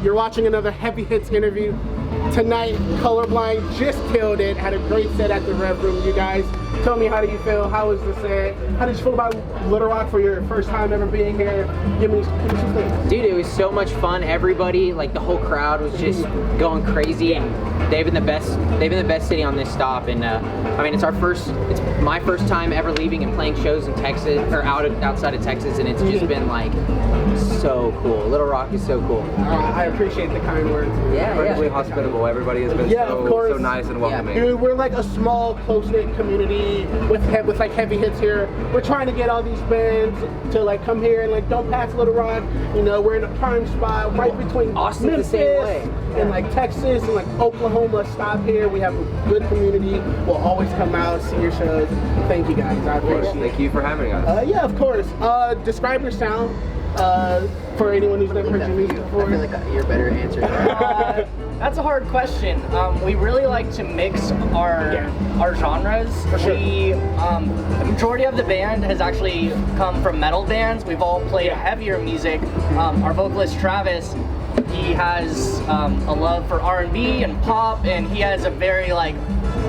You're watching another Heavy Hits interview. Tonight, Colorblind just killed it. Had a great set at the Rev Room. You guys, tell me, how do you feel? How was the set? How did you feel about Little Rock for your first time ever being here? Give me some things. Dude, it was so much fun. Everybody, like the whole crowd, was just going crazy, and they've been the best city on this stop. And I mean, it's my first time ever leaving and playing shows in Texas or outside of Texas, and it's just been like so cool. Little Rock is so cool. I appreciate the kind words. Incredibly hospitable. Everybody has been so nice and welcoming. Dude, we're like a small, close-knit community with like Heavy Hits here. We're trying to get all these bands to like come here and like don't pass Little Rock. You know, we're in a prime spot right between Austin Memphis the same way. and like Texas and like Oklahoma. Stop here. We have a good community. We'll always come out, see your shows. Thank you guys. I appreciate it. Thank you for having us. Yeah, of course. Describe your sound for anyone who's never heard your music before. I feel like you're better answering. That's a hard question. We really like to mix our genres. For sure. The majority of the band has actually come from metal bands. We've all played heavier music. Our vocalist Travis, he has a love for R&B and pop, and he has a very like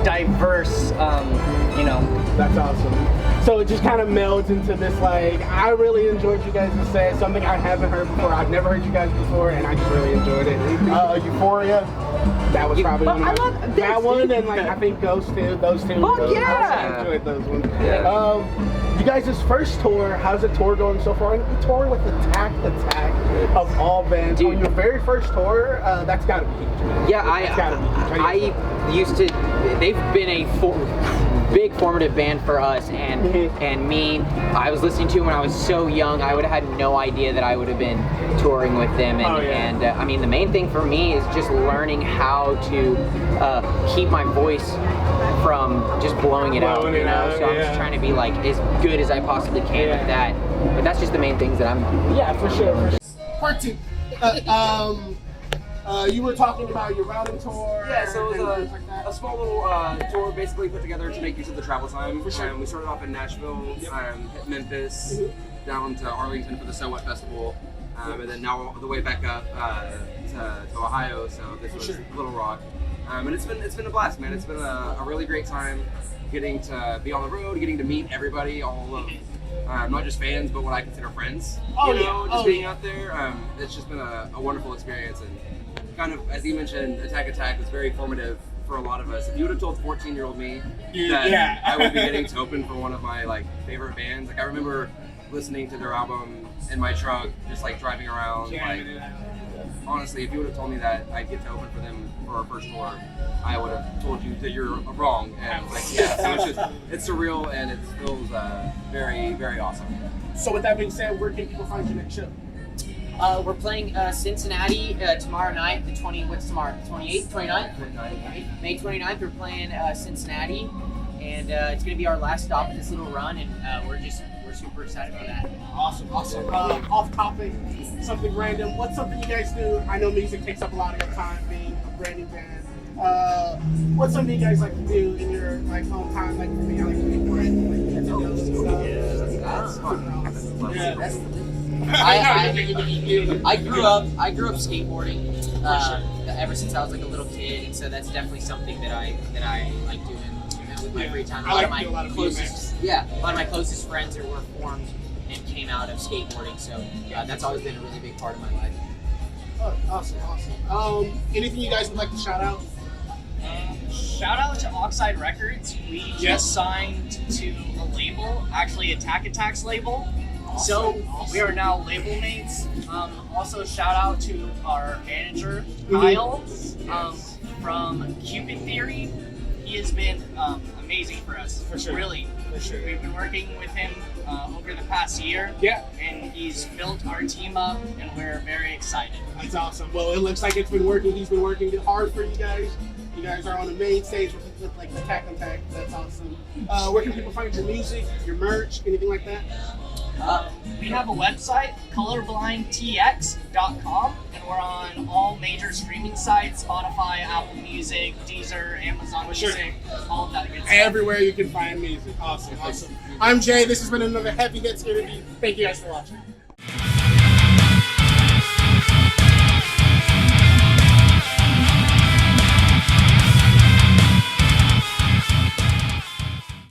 diverse, That's awesome. So it just kind of melds into this, like, I really enjoyed you guys' set, something I haven't heard before. I've never heard you guys before, and I just really enjoyed it. Euphoria, that was probably one of that one, and like I think Ghost too. Those two. I enjoyed those ones. You guys' first tour, how's the tour going so far? You tour with Attack of all bands. Dude. On your very first tour, that's gotta be huge. Yeah, I used to. They've been a big formative band for us, and me. I was listening to them when I was so young. I would have had no idea that I would have been touring with them. And I mean, the main thing for me is just learning how to keep my voice from just blowing it out. You know, so I'm just trying to be like as good as I possibly can with that. But that's just the main things that I'm. Yeah, for sure. Part two. You were talking about your routing tour. Yeah, so it was a small little tour basically put together to make use of the travel time. For sure. We started off in Nashville, hit Memphis, down to Arlington for the So What Festival, and then now all the way back up to Ohio. So this was Little Rock, and it's been a blast, man. It's been a really great time getting to be on the road, getting to meet everybody, all of not just fans, but what I consider friends. Being out there. It's just been a wonderful experience, and kind of, as you mentioned, Attack was very formative for a lot of us. If you would have told 14-year-old me that I would be getting to open for one of my like favorite bands, like I remember listening to their album in my truck, just like driving around. Like honestly, if you would have told me that I'd get to open for them for our first tour, I would have told you that you're wrong. And like so it's surreal, and it feels very, very awesome. So with that being said, where can people find you next show? We're playing Cincinnati tomorrow night. What's tomorrow? 28th, 29th? May 29th. We're playing Cincinnati, and it's going to be our last stop of this little run, and we're super excited about that. Awesome. Off topic, something random. What's something you guys do? I know music takes up a lot of your time, being a brand new band. What's something you guys like to do in your like home time? Like for me, I like to make bread, like videos and stuff. That's fun. Yeah. I grew up skateboarding ever since I was like a little kid, and so that's definitely something that I like doing with my free time. A lot of my closest friends were formed and came out of skateboarding, so that's always been a really big part of my life. Oh, awesome. Anything you guys would like to shout out? Shout out to Oxide Records. We just signed to a label, actually Attack's label. So we are now label mates. Also shout out to our manager, Kyle, from Cupid Theory. He has been amazing for us. For sure. Really. For sure. We've been working with him over the past year. Yeah. And he's built our team up, and we're very excited. That's awesome. Well, it looks like it's been working. He's been working hard for you guys. You guys are on the main stage with like Attack. That's awesome. Where can people find your music, your merch, anything like that? We have a website, colorblindtx.com, and we're on all major streaming sites, Spotify, Apple Music, Deezer, Amazon Music, all of that good stuff. Everywhere you can find music. Awesome. I'm Jay. This has been another Heavy Hits interview. Thank you guys for watching.